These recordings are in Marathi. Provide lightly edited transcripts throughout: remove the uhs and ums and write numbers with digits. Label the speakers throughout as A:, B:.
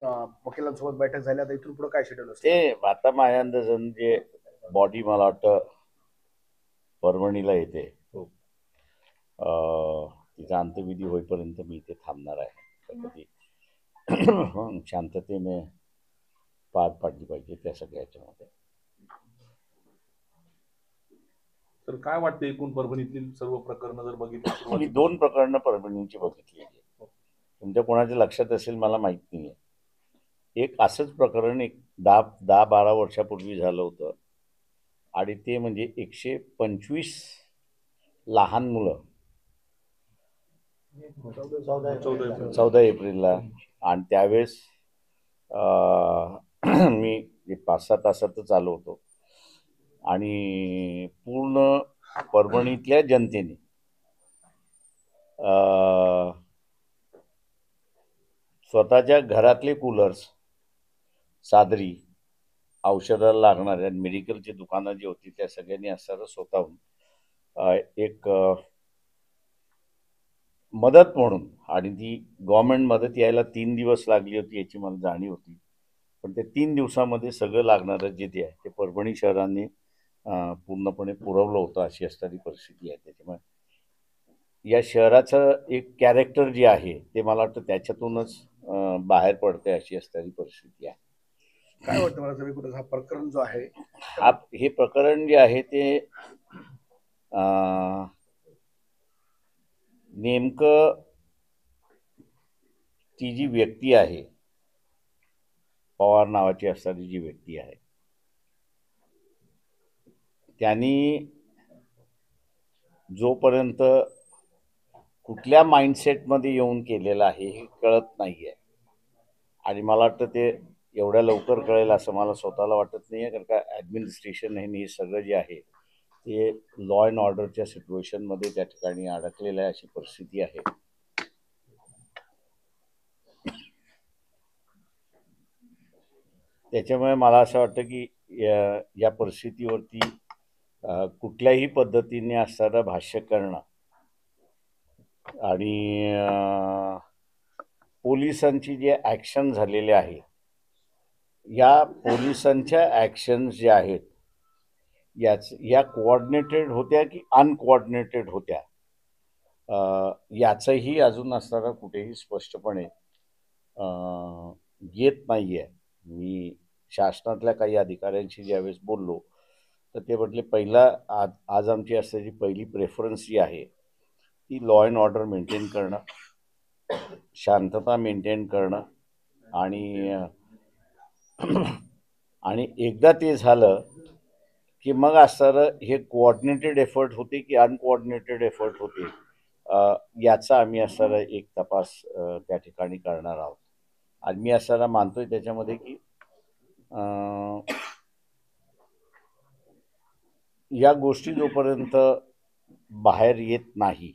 A: वकिलांसोबत बैठक झाली, आता इथून पुढे काय शेड्यूल
B: ते
A: असणार?
B: आता माझ्या अंदाजानं जे बॉडी मला वाटतं परभणीला येते.
A: हो.
B: तिचा अंत्यविधी होईपर्यंत मी इथे थांबणार आहे. तर ती शांततेने पार पाडली पाहिजे त्या सगळ्या याच्यामध्ये.
C: तर काय वाटतं एकूण परभणीतील सर्व प्रकरणं जर बघितली
B: मी
C: सुरुवातीपासून?
B: 2 प्रकरणं परभणीची बघितली आहे. तुमच्या कोणाच्या लक्षात असेल मला माहित नाहीये. एक असंच प्रकरण एक 10-12 वर्षापूर्वी झालं होतं आणि ते म्हणजे 125 लहान मुलं 14 एप्रिलला. आणि त्यावेळेस मी 5-6 तासातच आलो होतो आणि पूर्ण परभणीतल्या जनतेने स्वतःच्या घरातले कूलर्स, सादरी, औषधाला लागणाऱ्या मेडिकलची दुकानं जी होती त्या सगळ्यांनी असणारं स्वतःहून एक मदत म्हणून, आणि ती गव्हर्नमेंट मदत यायला 3 दिवस लागली होती याची मला जाणीव होती. पण त्या 3 दिवसामध्ये सगळं लागणारं जे आहे ते परभणी शहराने पूर्णपणे पुरवलं होतं, अशी असणारी परिस्थिती आहे. त्याच्यामुळे या शहराचं एक कॅरेक्टर जे आहे ते मला वाटतं त्याच्यातूनच बाहेर पडते, अशी असणारी परिस्थिती आहे.
A: काय वाटतं मला सगळीकडे हा प्रकरण जो आहे
B: हे प्रकरण जे आहे ते नेमकं ती जी व्यक्ती आहे, पवार नावाची असणारी जी व्यक्ती आहे, त्यांनी जोपर्यंत कुठल्या माइंडसेटमध्ये येऊन केलेलं आहे हे कळत नाही आहे. आणि मला वाटतं ते एवढ्या लवकर कळेल असं मला स्वतःला वाटत नाही आहे, कारण का ॲडमिनिस्ट्रेशन हे सगळं जे आहे ते लॉ अँड ऑर्डरच्या सिच्युएशनमध्ये त्या ठिकाणी अडकलेलं आहे, अशी परिस्थिती आहे. त्याच्यामुळे मला असं वाटतं की या परिस्थितीवरती कुठल्याही पद्धतीने असणारं भाष्य करणं आणि पोलिसांची जे ॲक्शन झालेले आहे, या पोलिसांच्या ॲक्शन्स ज्या आहेत या कोऑर्डिनेटेड होत्या की अनकोऑर्डिनेटेड होत्या, याचंही अजून असणारं कुठेही स्पष्टपणे येत नाही आहे. मी शासनातल्या काही अधिकाऱ्यांशी ज्यावेळेस बोललो तर ते म्हटले पहिला आज आमची असलेली पहिली प्रेफरन्स जी आहे ती लॉ अँड ऑर्डर मेंटेन करणं, शांतता मेंटेन करणं, आणि एकदा ते झालं की मग असणारं हे कोऑर्डिनेटेड एफर्ट होते की अनकोऑर्डिनेटेड एफर्ट होते, याचा आम्ही असणारा एक तपास त्या ठिकाणी करणार आहोत. आणि मी असणारा मानतोय त्याच्यामध्ये की या गोष्टी जोपर्यंत बाहेर येत नाही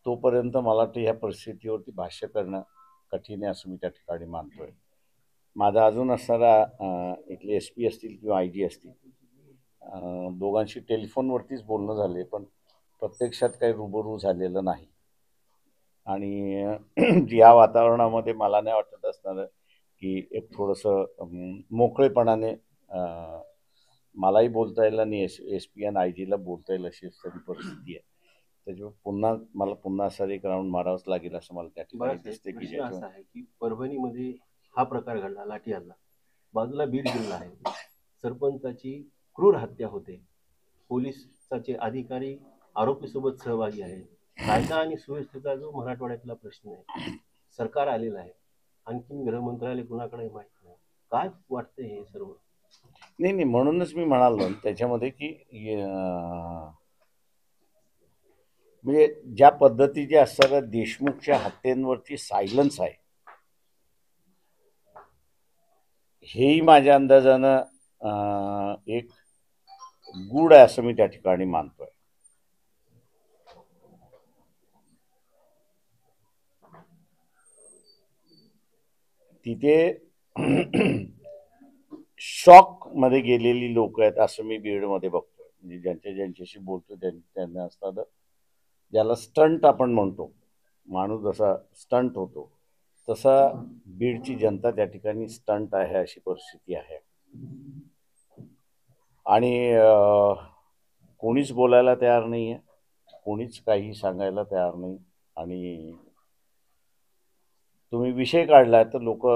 B: तोपर्यंत मला वाटतं ह्या परिस्थितीवरती भाष्य करणं कठीण आहे, असं मी त्या ठिकाणी मानतोय. माझा अजून असणारा इथले SP असतील किंवा IG असतील, दोघांशी टेलिफोनवरतीच बोलणं झाले, पण प्रत्यक्षात काही रुबरू झालेलं नाही. आणि या वातावरणामध्ये मला नाही वाटत असणार की एक थोडंसं मोकळेपणाने मलाही बोलता येईल आणि SP आणि IG ला बोलता येईल अशी तरी परिस्थिती आहे. त्याच्यामुळे मला पुन्हा असं एक राऊंड मारावंच लागेल असं मला त्या ठिकाणी दिसते की
D: प्रश्न असा आहे की परभणीमध्ये हा प्रकार घडला, लाठी हल्ला, बाजूला बीड जिल्हा आहे, सरपंचाची क्रूर हत्या होते, पोलिसाचे अधिकारी आरोपीसोबत सहभागी आहे, कायदा आणि सुव्यवस्थेचा जो मराठवाड्यातला प्रश्न आहे, सरकार आलेलं आहे, आणखी गृहमंत्रालय कुणाकडे माहित नाही. काय वाटतंय हे सर्व?
B: नाही, म्हणूनच मी म्हणालो त्याच्यामध्ये की म्हणजे ज्या पद्धतीचे असणाऱ्या देशमुखच्या हत्येंवरती सायलन्स आहे, हेही माझ्या अंदाजानं एक गूढ आहे असं मी त्या ठिकाणी मानतोय. तिथे शॉक मध्ये गेलेली लोक आहेत असं मी बीडमध्ये बघतोय. म्हणजे ज्यांच्याशी बोलतो त्यांना असतात, ज्याला स्टंट आपण म्हणतो, माणूस जसा स्टंट होतो तसा बीडची जनता त्या ठिकाणी स्टंट आहे अशी परिस्थिती आहे. आणि कोणीच बोलायला तयार नाही आहे, कोणीच काही सांगायला तयार नाही. आणि तुम्ही विषय काढला तर लोक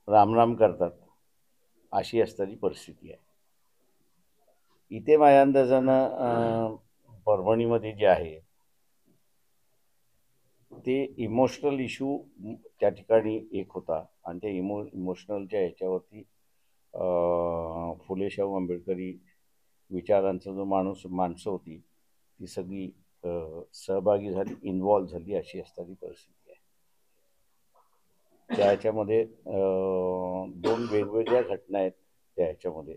B: रामराम करतात अशी असणारी परिस्थिती आहे. इथे माझ्या अंदाजानं परभणीमध्ये जे आहे ते इमोशनल इश्यू त्या ठिकाणी एक होता आणि ते इमोशनलच्या ह्याच्यावरती फुले शाहू आंबेडकरी विचारांचा जो माणसं होती ती सगळी सहभागी झाली, इन्व्हॉल्व झाली अशी असणारी परिस्थिती आहे. त्या ह्याच्यामध्ये 2 वेगवेगळ्या घटना आहेत. त्या ह्याच्यामध्ये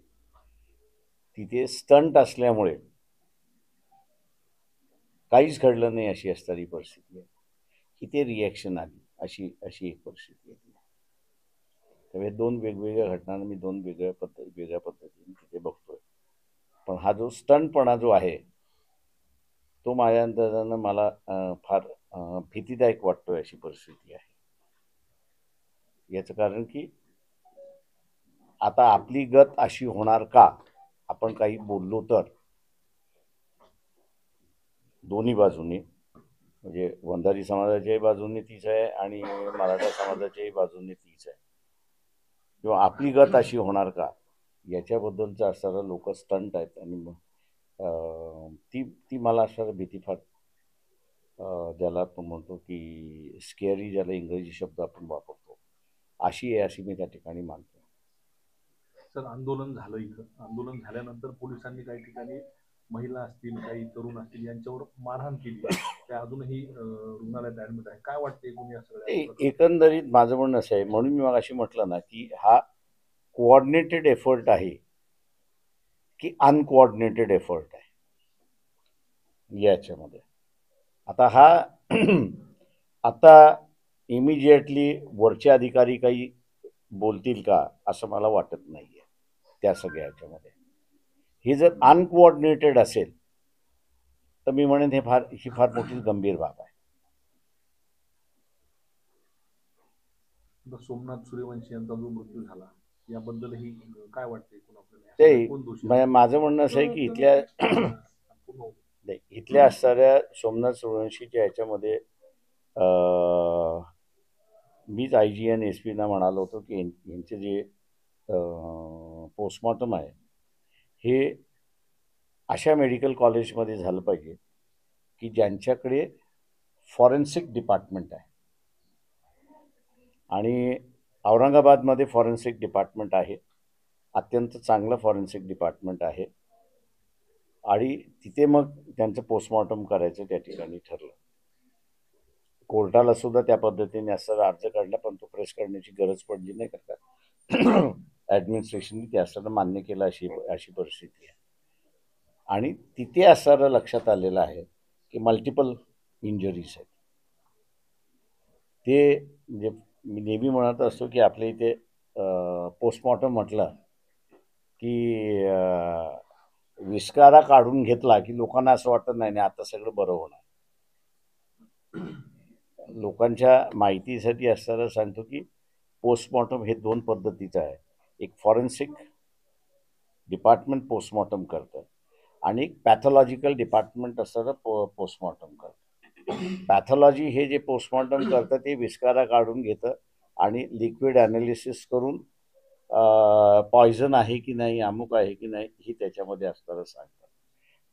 B: तिथे स्टंट असल्यामुळे काहीच घडलं नाही अशी असणारी परिस्थिती आहे. इथे रिॲक्शन आली अशी एक परिस्थिती आहे. त्यामुळे 2 वेगवेगळ्या घटनांना मी 2 वेगळ्या पद्धतीने तिथे बघतोय. पण हा जो स्टंटपणा जो आहे तो माझ्या अंदाजानं मला फार भीतीदायक वाटतोय अशी परिस्थिती आहे. याचं कारण की आता आपली गत अशी होणार का, आपण काही बोललो तर दोन्ही बाजूने, म्हणजे वंजारी समाजाच्याही बाजूने तीच आहे आणि मराठा समाजाच्याही बाजूने तीच आहे, किंवा आपली गत अशी होणार का याच्याबद्दलचं असणारं लोक स्टंट आहेत. आणि मग ती मला असणारं भीती फार ज्याला आपण म्हणतो की स्केअरी, ज्याला इंग्रजी शब्द आपण वापरतो, अशी आहे अशी मी त्या ठिकाणी मानतो.
C: सर, आंदोलन झालं, इथं आंदोलन झाल्यानंतर पोलिसांनी काही ठिकाणी महिला असतील, काही तरुण असतील यांच्यावर मारहाण केली. ते अजूनही रुग्णालयात ऍडमिट आहे. काय वाटते एकूण या सगळ्या
B: एकंदरीत माझं म्हणणं असं आहे, म्हणून मी मगाशी म्हटलं ना की हा कोऑर्डिनेटेड एफर्ट आहे की अनकोऑर्डिनेटेड एफर्ट आहे याच्यामध्ये. आता इमिजिएटली वरचे अधिकारी काही बोलतील का असं मला वाटत नाहीये त्या सगळ्या ह्याच्यामध्ये. हे जर अनकोऑर्डिनेटेड असेल तर मी म्हणेन ही फार मोठी गंभीर बाब आहे.
C: सोमनाथ सूर्यवंशी यांचा जो मृत्यू झाला याबद्दलही काय वाटते
B: ते माझं म्हणणं असं आहे की इथल्या असणाऱ्या सोमनाथ सूर्यवंशीच्या ह्याच्यामध्ये मीच IG आणि SP ना म्हणालो होतो की यांचे जे पोस्टमॉर्टम आहे हे अशा मेडिकल कॉलेजमध्ये झालं पाहिजे की ज्यांच्याकडे फॉरेन्सिक डिपार्टमेंट आहे. आणि औरंगाबादमध्ये फॉरेन्सिक डिपार्टमेंट आहे, अत्यंत चांगलं फॉरेन्सिक डिपार्टमेंट आहे. आणि तिथे मग त्यांचं पोस्टमॉर्टम करायचं त्या ठिकाणी ठरलं. कोर्टाला सुद्धा त्या पद्धतीने असं अर्ज काढला, पण तो प्रेस करण्याची गरज पडली नाही, करता ॲडमिनिस्ट्रेशनने ते असताना मान्य केलं अशी परिस्थिती आहे. आणि तिथे असणारं लक्षात आलेलं आहे की मल्टिपल इंजरीज आहेत. ते म्हणजे मी नेहमी म्हणत असतो की आपल्या इथे पोस्टमॉर्टम म्हटलं की विस्कारा काढून घेतला की लोकांना असं वाटत नाही आता सगळं बरं होणार. लोकांच्या माहितीसाठी असताना सांगतो की पोस्टमॉर्टम हे 2 पद्धतीचं आहे. एक फॉरेन्सिक डिपार्टमेंट पोस्टमॉर्टम करतं आणि एक पॅथॉलॉजिकल डिपार्टमेंट असताना पोस्टमॉर्टम करतं. पॅथॉलॉजी हे जे पोस्टमॉर्टम करतं ते विस्कारा काढून घेतं आणि लिक्विड ॲनालिसिस करून पॉयझन आहे की नाही, अमुक आहे की नाही ही त्याच्यामध्ये असणारं सांगतात.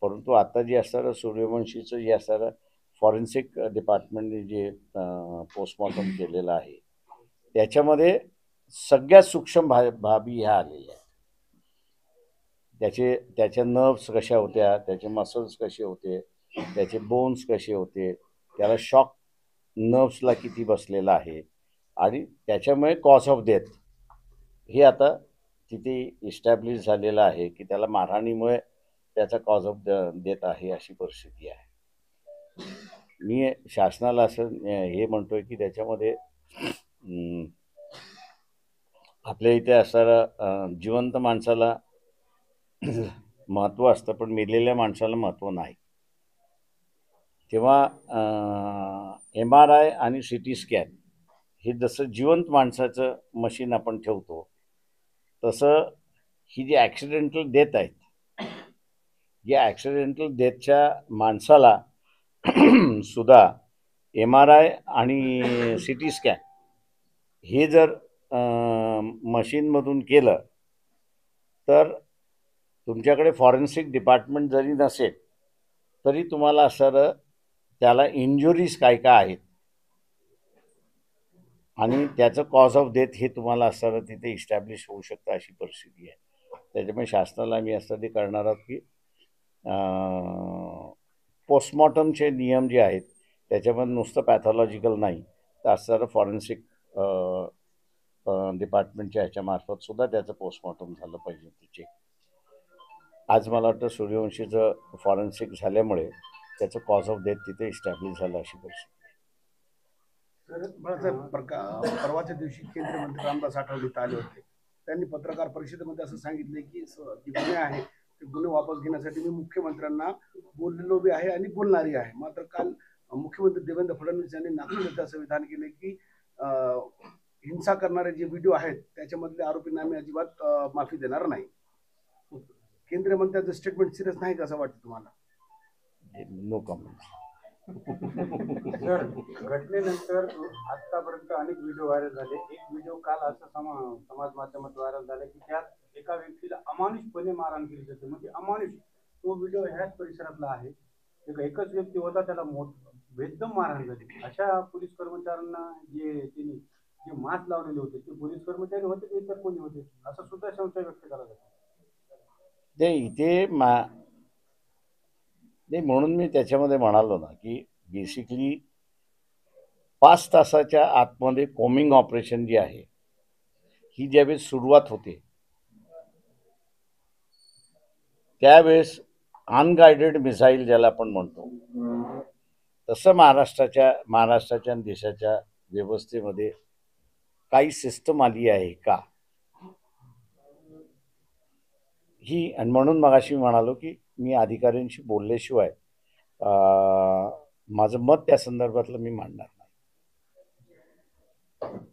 B: परंतु आता जे असणारं सूर्यवंशीचं जे असणारं फॉरेन्सिक डिपार्टमेंटने जे पोस्टमॉर्टम केलेलं आहे त्याच्यामध्ये सगळ्यात सूक्ष्म बाबी ह्या आलेल्या आहेत. त्याच्या नर्व्स कशा होत्या, त्याचे मसल्स कसे होते, त्याचे बोन्स कसे होते, त्याला शॉक नर्व्सला किती बसलेला आहे आणि त्याच्यामुळे कॉज ऑफ डेथ हे आता तिथे इस्टॅब्लिश झालेलं आहे की त्याला मारहाणीमुळे त्याचा कॉज ऑफ डेथ आहे अशी परिस्थिती आहे. मी शासनाला असं हे म्हणतोय की त्याच्यामध्ये आपल्या इथे असणारं जिवंत माणसाला महत्त्व असतं पण मेलेल्या माणसाला महत्त्व नाही. तेव्हा MRI आणि CT स्कॅन हे जसं जिवंत माणसाचं मशीन आपण ठेवतो तसं ही जी ॲक्सिडेंटल डेथ आहेत या ॲक्सिडेंटल डेथच्या माणसाला सुद्धा MRI आणि CT स्कॅन हे जर मशीनमधून केलं तर तुमच्याकडे फॉरेन्सिक डिपार्टमेंट जरी नसेल तरी तुम्हाला असं त्याला इंजुरीज काय काय आहेत आणि त्याचं कॉज ऑफ डेथ हे तुम्हाला असताना तिथे इस्टॅब्लिश होऊ शकतं अशी परिस्थिती आहे. त्याच्यामुळे शासनाला आम्ही असं ते करणार आहोत की पोस्टमॉर्टमचे नियम जे आहेत त्याच्यामध्ये नुसतं पॅथॉलॉजिकल नाही तर असणारं फॉरेन्सिक डिपार्टमेंटच्या ह्याच्यामार्फत सुद्धा त्याचं पोस्टमॉर्टम झालं पाहिजे तिचे. आज मला वाटतं सूर्यवंशीचं फॉरेन्सिक झाल्यामुळे त्याचं कॉज ऑफ डेथ तिथे इस्टॅब्लिश झालं अशी परिस्थिती.
A: बाळासाहेब परवाच्या दिवशी केंद्रीय मंत्री रामदास आठवले इथं आले होते. त्यांनी पत्रकार परिषदेमध्ये असं सांगितले की जे गुन्हे आहे ते गुन्हे वापस घेण्यासाठी मी मुख्यमंत्र्यांना बोललेलो बी आहे आणि बोलणारही आहे. मात्र काल मुख्यमंत्री देवेंद्र फडणवीस यांनी नागपूर असं विधान केले की हिंसा करणारे जे व्हिडिओ आहेत त्याच्यामधले आरोपींना आम्ही अजिबात माफी देणार नाही. केंद्रीय मंत्र्यांचं स्टेटमेंट सिरियस नाही का असं वाटतं तुम्हाला?
B: No comment.
E: सर, घटनेनंतर आतापर्यंत अनेक व्हिडिओ व्हायरल झाले. एक व्हिडिओ काल असं समाज माध्यमात व्हायरल झाला की त्यात एका व्यक्तीला अमानुषपणे मारहाण केली जाते. म्हणजे अमानुष तो व्हिडिओ ह्याच परिसरातला आहे. एकच व्यक्ती होता त्याला बेदम मारहाण झाली. अशा पोलीस कर्मचाऱ्यांना जे मास्क लावलेले होते ते पोलीस कर्मचारी होते की इतर कोणी होते असं सुद्धा संशय व्यक्त केला जातो.
B: ते इथे नाही म्हणून मी त्याच्यामध्ये म्हणालो ना की बेसिकली 5 तासाच्या आतमध्ये कोमिंग ऑपरेशन जे आहे ही ज्यावेळेस सुरुवात होते त्यावेळेस अनगायडेड मिसाईल ज्याला आपण म्हणतो तसं महाराष्ट्राच्या आणि देशाच्या व्यवस्थेमध्ये काही सिस्टम आली आहे का ही. आणि म्हणून मगाशी म्हणालो की मी अधिकाऱ्यांशी बोलल्याशिवाय माझं मत त्या संदर्भातलं मी मांडणार नाही.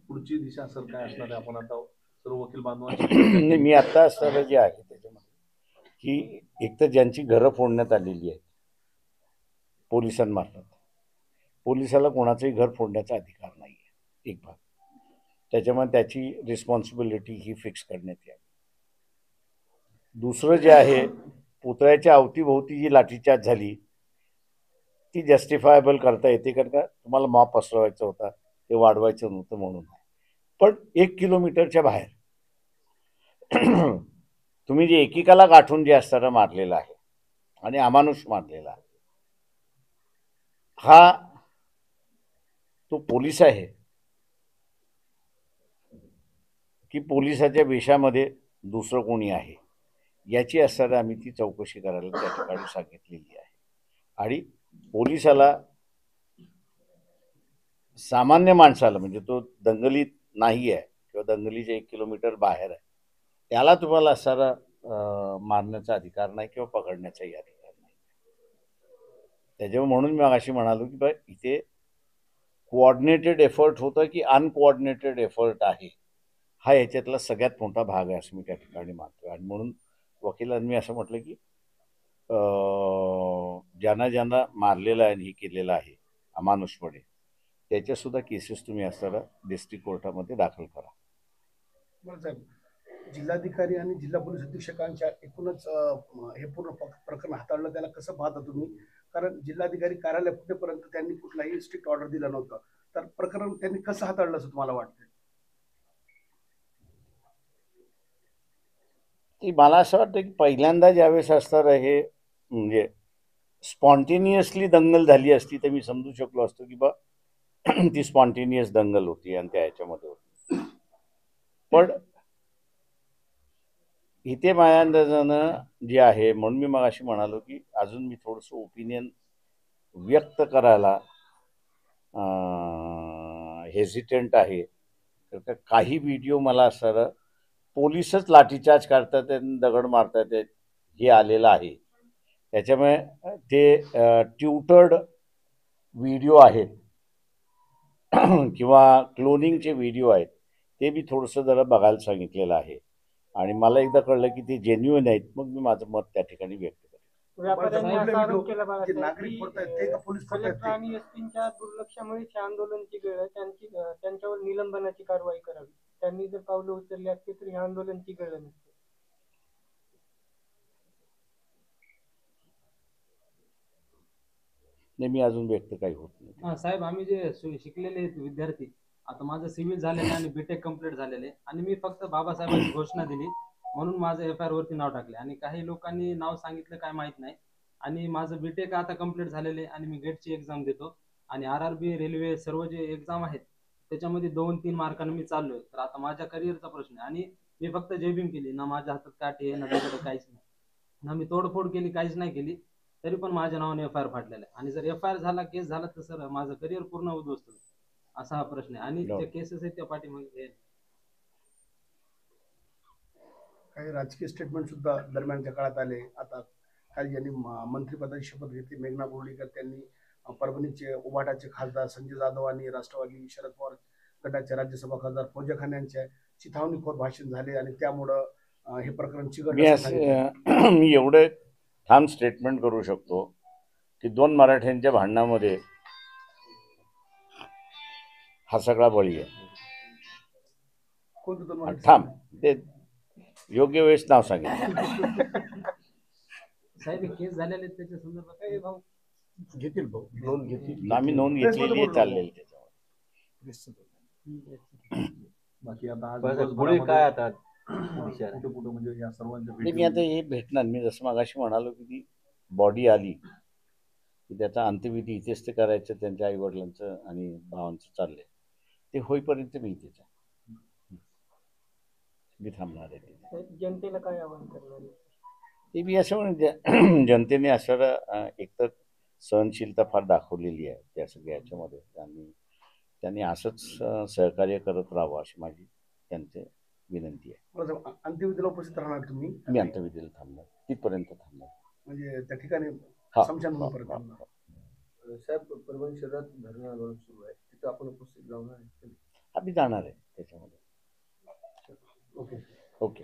C: पुढची दिशा सर काय असणार आहे? आपण आता सर्व वकील बांधवांची
B: मी आता असणारं जे आहे त्याच्यामध्ये की एकतर ज्यांची घरं फोडण्यात आलेली आहेत पोलिसांमार्फत, पोलिसाला कोणाचंही घर फोडण्याचा अधिकार नाही आहे एक भाग. त्याच्यामुळे त्याची रिस्पॉन्सिबिलिटी ही फिक्स करण्यात यावी. दुसरं जे आहे पुतळ्याच्या अवतीभोवती जी लाठीचार्ज झाली ती जस्टिफायबल करता येते कारण का तुम्हाला मॉब पसरवायचा होता ते वाढवायचं नव्हतं म्हणून. पण 1 किलोमीटरच्या बाहेर तुम्ही जे एकेकाला गाठून जे असताना मारलेला आहे आणि अमानुष मारलेला आहे हा तो पोलीस आहे की पोलिसाच्या वेशामध्ये दुसरं कोणी आहे याची असताना आम्ही ती चौकशी करायला त्या ठिकाणी सांगितलेली आहे. आणि पोलिसाला सामान्य माणसाला म्हणजे तो दंगलीत नाही आहे किंवा दंगलीच्या 1 किलोमीटर बाहेर आहे त्याला तुम्हाला असणारा मारण्याचा अधिकार नाही किंवा पकडण्याचाही अधिकार नाही. त्याच्यामुळे म्हणून मी मगाशी म्हणालो की बा इथे कोऑर्डिनेटेड एफर्ट होतं की अनकोऑर्डिनेटेड एफर्ट आहे हा याच्यातला सगळ्यात मोठा भाग आहे असं मी त्या ठिकाणी मानतो. आणि म्हणून वकिलांनी असं म्हटलं की ज्यांना मारलेलं आहे आणि हे केलेलं आहे अमानुषपणे त्याच्यासुद्धा केसेस तुम्ही असताना डिस्ट्रिक्ट कोर्टामध्ये दाखल करा.
A: बरं साहेब, जिल्हाधिकारी आणि जिल्हा पोलीस अधीक्षकांच्या एकूणच हे पूर्ण प्रकरण हाताळलं त्याला कसं पाहता तुम्ही? कारण जिल्हाधिकारी कार्यालय फुटेपर्यंत त्यांनी कुठलाही स्ट्रिक्ट ऑर्डर दिला नव्हता तर प्रकरण त्यांनी कसं हाताळलं असं तुम्हाला वाटतं?
B: की मला असं वाटतं की पहिल्यांदा ज्यावेळेस असतं हे म्हणजे स्पॉन्टेनियसली दंगल झाली असती तर मी समजू शकलो असतो की बा ती स्पॉन्टेनियस दंगल होती आणि त्या ह्याच्यामध्ये होती. पण इथे माझ्या अंदाजानं जे आहे म्हणून मी मग अशी म्हणालो की अजून मी थोडंसं ओपिनियन व्यक्त करायला हेजिटेंट आहे. तर काही व्हिडिओ मला असं पोलीसच लाठीचार्ज करतात आणि दगड मारतात हे आलेलं आहे. त्याच्यामुळे ते ट्युटर्ड व्हिडिओ आहेत किंवा क्लोनिंगचे व्हिडिओ आहेत ते बी थोडंसं जरा बघायला सांगितलेलं आहे आणि मला एकदा कळलं की ते जेन्युइन आहेत, मग मी माझं मत त्या ठिकाणी व्यक्त करेन.
E: व्यापाऱ्यांनी
A: कुठले
E: असा आरोप
A: व्हिडिओ
E: केला
A: जे
E: बाळासाहेब
A: नागरिक
E: की
A: फोडतायत ते का पोलीस फोडतायत
E: कलेक्टर
A: ते?
E: आणि एसपींच्या दुर्लक्षामुळे हे आंदोलनची वेळ आहे. त्यांच्यावर निलंबनाची कारवाई करावी. त्यांनी जर पावलं उचलली असती तर हे आंदोलनची वेळ नसते.
B: नाही, मी अजून व्यक्त काही होत नाही.
F: हा साहेब, आम्ही जे शिकलेले आहेत विद्यार्थी, आता माझं सिव्हिल झालेलं आहे आणि बीटेक कम्प्लीट झालेलं आहे आणि मी फक्त बाबासाहेबांची घोषणा दिली म्हणून माझं एफ आय आर वरती नाव टाकले आणि काही लोकांनी नाव सांगितलं काय माहित नाही. आणि माझं बीटेक आता कम्प्लीट झालेलं आहे आणि मी गेटची एक्झाम देतो आणि RRB रेल्वे सर्व जे एक्झाम आहेत त्याच्यामध्ये 2-3 मार्काने मी चाललोय. तर आता माझ्या करिअरचा प्रश्न आहे आणि मी फक्त जयभीम केली ना, माझ्या हातात काठी आहे ना दुसरं काहीच नाही ना, मी तोडफोड केली काहीच नाही केली, तरी पण माझ्या नावाने एफ आय आर फाटलेला आहे आणि जर एफ आय आर झाला, केस झाला तर सर माझं करिअर पूर्ण उद्ध्वस्त होईल असा हा प्रश्न आहे. आणि जे केसेस आहेत त्या पाठीमागे
A: काही राजकीय स्टेटमेंट सुद्धा दरम्यानच्या काळात आले. आता काल ज्यांनी मंत्रिपदाची शपथ घेतली मेघना बोर्डीकर, त्यांनी परभणीचे उबाटाचे खासदार संजय जाधव आणि राष्ट्रवादी शरद पवार गटाचे राज्यसभा खासदार फौजा खान यांच्या चिथावणीखोर भाषण झाले आणि त्यामुळं हे प्रकरण
B: मी
A: चिघळलं असं सांगितलं.
B: मी एवढे ठाम स्टेटमेंट करू शकतो की 2 मराठ्यांच्या भांडणामध्ये हा सगळा बळी आहे.
A: कोणतं दोन
B: ठाम, ते योग्य वेळेस नाव सांगेल.
F: साहेब केस झालेले आहेत त्याच्या संदर्भात काय भाऊ
A: घेतील भाऊ, नोंद घेतील.
B: आम्ही नोंद घेतलेली आहे, चाललेली त्याच्यावर.
C: बाकी आता आज
D: बाळासाहेब, पुढे काय आता
C: कुठे कुठे म्हणजे या सर्वांच्या
B: नाही, मी आता हे भेटणार. मी जसं मगाशी म्हणालो की ती बॉडी आली की त्याचा अंत्यविधी इथेच ते करायचं, त्यांच्या आईवडिलांचं आणि भावांचं चाललंय, ते होईपर्यंत मी इथेच आहे. मी थांबणार आहे तिथे.
E: साहेब, जनतेला काय आवाहन करणार आहे?
B: ते मी असं म्हणते, जनतेने असं एकतर सहनशीलता फार दाखवलेली आहे त्या सगळ्या याच्यामध्ये आणि त्यांनी असंच सहकार्य करत राहावं अशी माझी त्यांचे विनंती आहे.
A: मला अंत्यविधीला उपस्थित राहणार तुम्ही?
B: मी अंत्यविधीला थांबणार, तिथपर्यंत थांबणार.
A: म्हणजे त्या ठिकाणी
B: हा,
A: समशानभूमीपर्यंत
B: हा,
A: थांबणार.
B: हा.
G: साहेब, परभणी शहरात धरणं आंदोलन सुरू आहे, तिथं आपण उपस्थित राहणार आहे.
B: आम्ही जाणार आहे त्याच्यामध्ये.
A: ओके.
B: ओके.